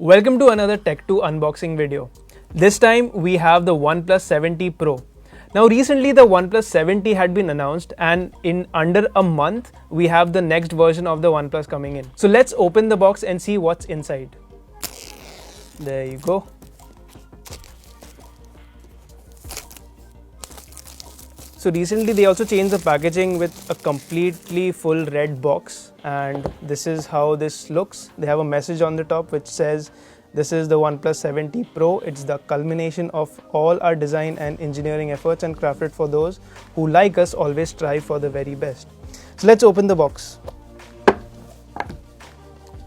Welcome to another Tech2 unboxing video. This time we have the OnePlus 7T Pro. Now recently the OnePlus 7T had been announced and in under a month we have the next version of the OnePlus coming in. So let's open the box and see what's inside. There you go. So recently they also changed the packaging with a completely full red box, and this is how this looks. They have a message on the top which says this is the OnePlus 7T Pro. It's the culmination of all our design and engineering efforts and crafted for those who, like us, always strive for the very best. So let's open the box.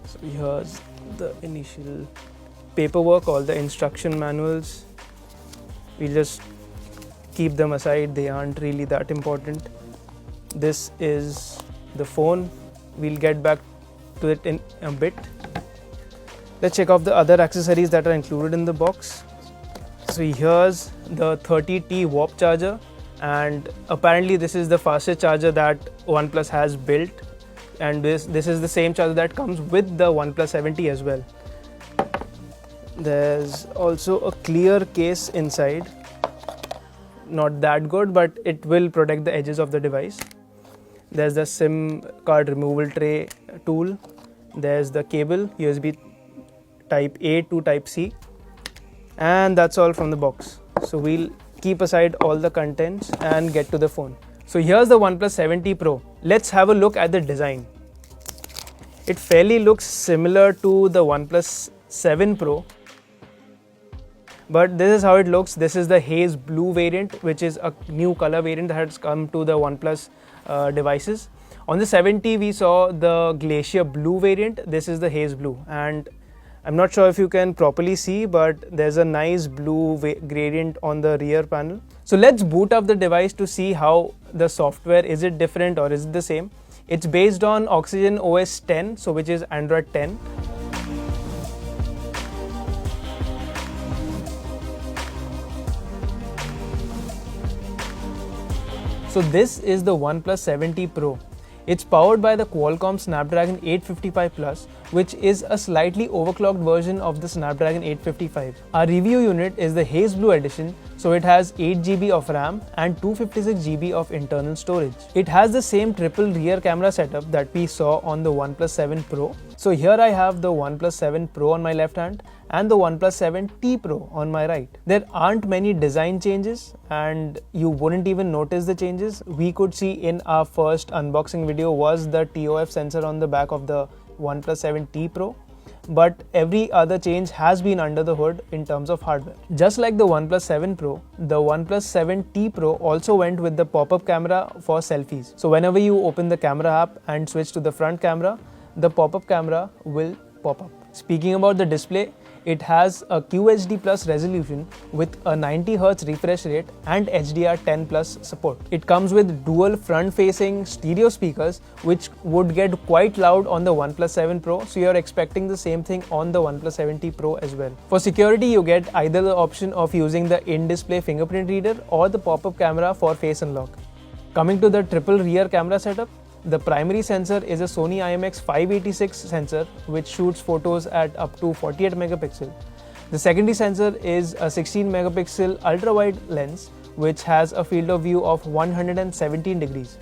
So here's the initial paperwork, all the instruction manuals. We'll just keep them aside, they aren't really that important. This is the phone. We'll get back to it in a bit. Let's check off the other accessories that are included in the box. So here's the 30T Warp charger, and apparently this is the fastest charger that OnePlus has built, and this is the same charger that comes with the OnePlus 7T as well. There's also a clear case inside. Not that good, but it will protect the edges of the device. There's the SIM card removal tray tool. There's the cable, USB type A to type C, and that's all from the box. So we'll keep aside all the contents and get to the phone. So here's the OnePlus 7T Pro. Let's have a look at the design. It fairly looks similar to the OnePlus 7 Pro, but this is how it looks. This is the haze blue variant, which is a new color variant that has come to the OnePlus devices. On the 7T we saw the glacier blue variant. This is the haze blue, and I'm not sure if you can properly see, but there's a nice blue gradient on the rear panel. So let's boot up the device to see how the software, is it different or is it the same. It's based on Oxygen OS 10, so which is Android 10. So this is the OnePlus 7T Pro. It's powered by the Qualcomm Snapdragon 855 Plus, which is a slightly overclocked version of the Snapdragon 855. Our review unit is the Haze Blue edition, so it has 8GB of RAM and 256GB of internal storage. It has the same triple rear camera setup that we saw on the OnePlus 7 Pro. So here I have the OnePlus 7 Pro on my left hand and the OnePlus 7T Pro on my right. There aren't many design changes, and you wouldn't even notice the changes. We could see in our first unboxing video was the TOF sensor on the back of the OnePlus 7T Pro, but every other change has been under the hood in terms of hardware. Just like the OnePlus 7 Pro, the OnePlus 7T Pro also went with the pop-up camera for selfies. So whenever you open the camera app and switch to the front camera, the pop-up camera will pop up. Speaking about the display, it has a QHD Plus resolution with a 90Hz refresh rate and HDR10 Plus support. It comes with dual front-facing stereo speakers, which would get quite loud on the OnePlus 7 Pro, so you're expecting the same thing on the OnePlus 7T Pro as well. For security, you get either the option of using the in-display fingerprint reader or the pop-up camera for face unlock. Coming to the triple rear camera setup, the primary sensor is a Sony IMX586 sensor, which shoots photos at up to 48 megapixel. The secondary sensor is a 16 megapixel ultra-wide lens, which has a field of view of 117 degrees.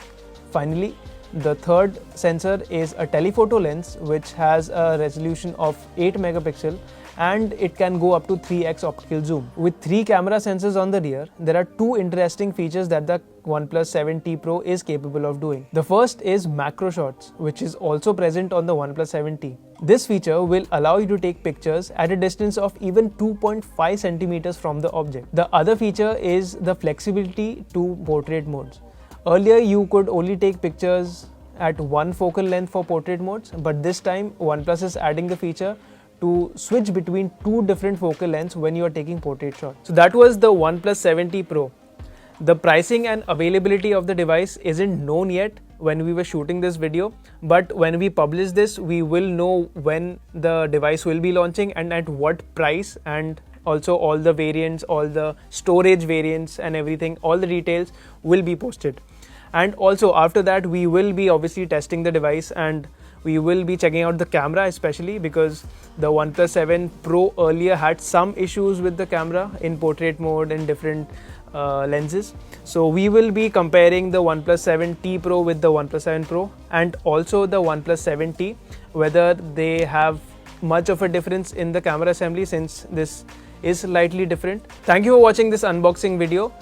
Finally, the third sensor is a telephoto lens, which has a resolution of 8 megapixel, and it can go up to 3x optical zoom. With 3 camera sensors on the rear, there are 2 interesting features that the OnePlus 7T Pro is capable of doing. The first is macro shots, which is also present on the OnePlus 7T. This feature will allow you to take pictures at a distance of even 2.5 centimeters from the object. The other feature is the flexibility to portrait modes. Earlier, you could only take pictures at one focal length for portrait modes, but this time OnePlus is adding the feature to switch between 2 different focal lengths when you are taking portrait shots. So that was the OnePlus 7T Pro. The pricing and availability of the device isn't known yet when we were shooting this video, but when we publish this, we will know when the device will be launching and at what price, and also all the variants, all the storage variants and everything, all the details will be posted. And also after that, we will be obviously testing the device and We will be checking out the camera, especially because the OnePlus 7 Pro earlier had some issues with the camera in portrait mode and different lenses. So we will be comparing the OnePlus 7T Pro with the OnePlus 7 Pro and also the OnePlus 7T, whether they have much of a difference in the camera assembly, since this is slightly different. Thank you for watching this unboxing video.